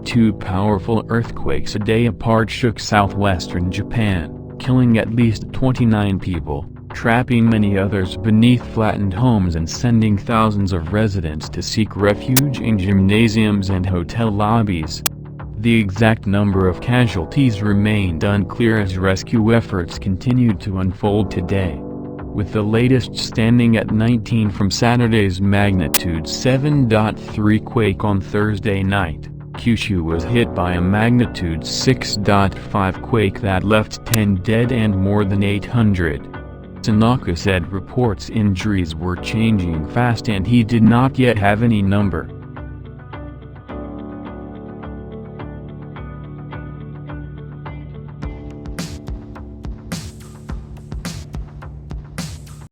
two powerful earthquakes a day apart shook southwestern Japan, killing at least 29 people, trapping many others beneath flattened homes and sending thousands of residents to seek refuge in gymnasiums and hotel lobbies. The exact number of casualties remained unclear as rescue efforts continued to unfold today, with the latest standing at 19 from Saturday's magnitude 7.3 quake on Thursday night. Kyushu was hit by a magnitude 6.5 quake that left 10 dead and more than 800. Tanaka said reports injuries were changing fast and he did not yet have any number.